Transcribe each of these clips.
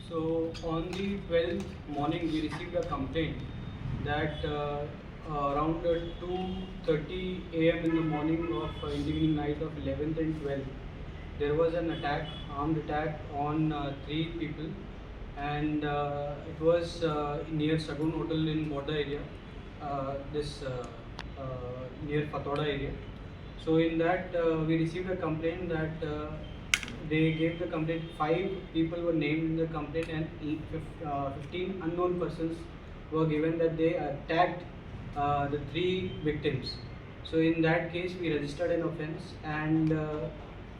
So on the 12th morning, we received a complaint that around 2:30 a.m. in the morning of in the evening night of 11th and 12th, there was an attack, armed attack on three people, and it was near Sagun Hotel in border area, this near Fatoda area. So in that we received a complaint that they gave the complaint. 5 people were named in the complaint, and 15 unknown persons were given that they attacked the 3 victims. So in that case, we registered an offence, and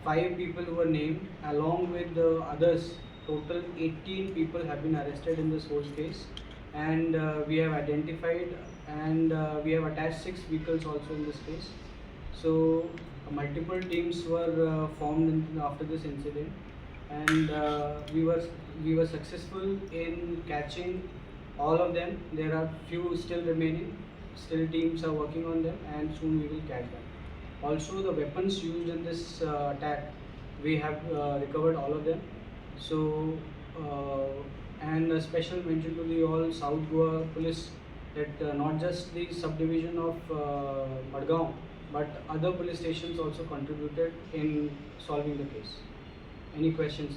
5 people were named along with the others. Total 18 people have been arrested in this whole case, and we have identified and we have attached 6 vehicles also in this case. So multiple teams were formed after this incident, and we were successful in catching all of them. There are few still remaining. Still teams are working on them, and soon we will catch them. Also, the weapons used in this attack, we have recovered all of them. So, and a special mention to the all South Goa police that not just the subdivision of Madgaon, but other police stations also contributed in solving the case. Any questions?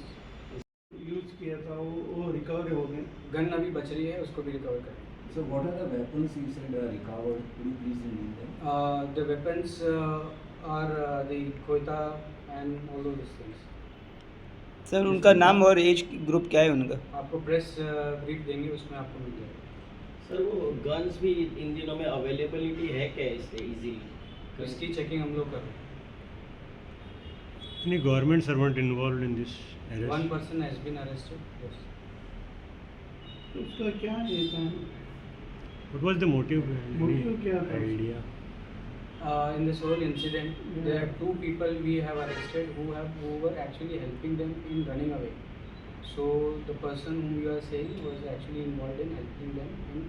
Use किया था वो recover हो गए. Gun अभी बच रही है, उसको भी रिकवर करें. So what are the weapons you said recovered? Could you please name them? The weapons are the खोता and all those things. Sir उनका नाम और एज ग्रुप क्या है उनका? आपको प्रेस ब्रीफ देंगे, उसमें आपको मिल जाएगा. सर वो गन्स भी इन दिनों में अवेलेबिलिटी है क्या इससे इजीली? तो इसकी चेकिंग हम लोग कर रहे हैं. Any government servant involved in this arrest? 1 person has been arrested. Yes. उसका क्या ये था? What was the motive? Motive क्या था? Idea. In this whole incident, there are 2 people we have arrested who were actually helping them in running away. So the person whom you are saying was actually involved in helping them in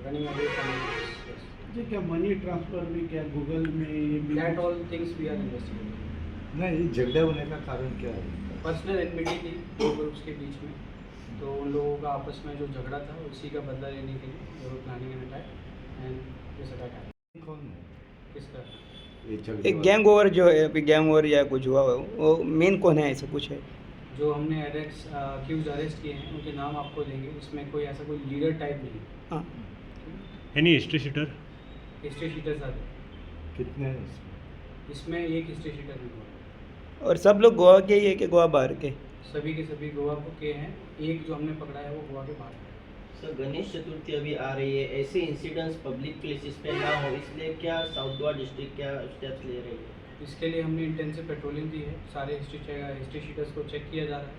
running away from the police. Yes. जी क्या money transfer भी क्या Google में ये भी That all things we are investigating. नहीं, झगड़ा होने का कारण क्या है? पर्सनल एनमिटी थी 2 ग्रुप्स के बीच में, तो उन लोगों का आपस में जो झगड़ा था उसी का बदला लेने के लिए they were planning an attack, and this attack happened. कौन है? किसका? ये झगड़े एक गैंग ओवर जो है, अभी गैंग ओवर या कुछ हुआ है, वो मेन कौन है, ऐसा कुछ है? जो हमने अक्यूज अरेस्ट किए हैं उनके नाम आपको देंगे. इसमें कोई ऐसा कोई लीडर टाइप नहीं. हाँ. Any history sheeter? History sheeters आते कितने हैं इसमें? इसमें एक हिस्ट्री शीटर भी हुआ. और सब लोग गोवा के ही है कि गोवा बाहर के? सभी के सभी गोवा के हैं. एक जो हमने पकड़ा है वो गोवा के बाहर है. सर गणेश चतुर्थी अभी आ रही है, ऐसे इंसिडेंट्स पब्लिक प्लेसेस पे ना हो, इसलिए क्या साउथ गोवा डिस्ट्रिक्ट क्या स्टेप्स ले रही है? इसके लिए हमने इंटेंसिव पेट्रोलिंग दी है. सारे हिस्ट्री शीटर्स को चेक किया जा रहा है,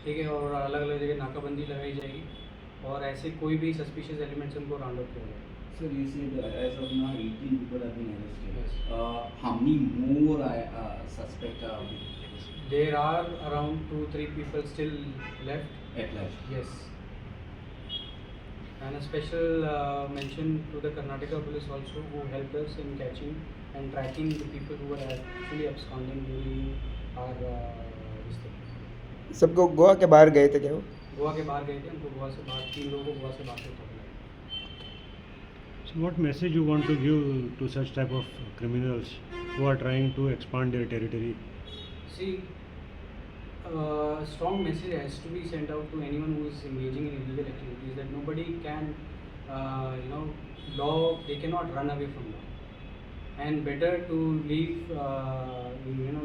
ठीक है, और अलग अलग जगह नाकाबंदी लगाई जाएगी, और ऐसे कोई भी सस्पिशियस एलिमेंट्स उनको राउंड अप किया जाएगा. Sir, you said as of now 18 people have been arrested. Yes. How many more suspects are There are around 2-3 people still left. at large? Yes. And a special mention to the Karnataka police also, who helped us in catching and tracking the people who were actually absconding during our this thing. सबको गोवा के बाहर गए थे क्या वो? गोवा के बाहर गए थे. हमको गोवा से बाहर 3 लोगों को गोवा से बाहर से पकड़ा. So what message you want to give to such type of criminals who are trying to expand their territory? See, strong message has to be sent out to anyone who is engaging in illegal activities that nobody can, law, they cannot run away from law, and better to live,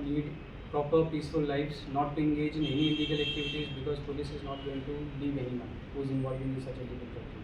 lead proper peaceful lives, not to engage in any illegal activities, because police is not going to leave anyone who is involved in such illegal activities.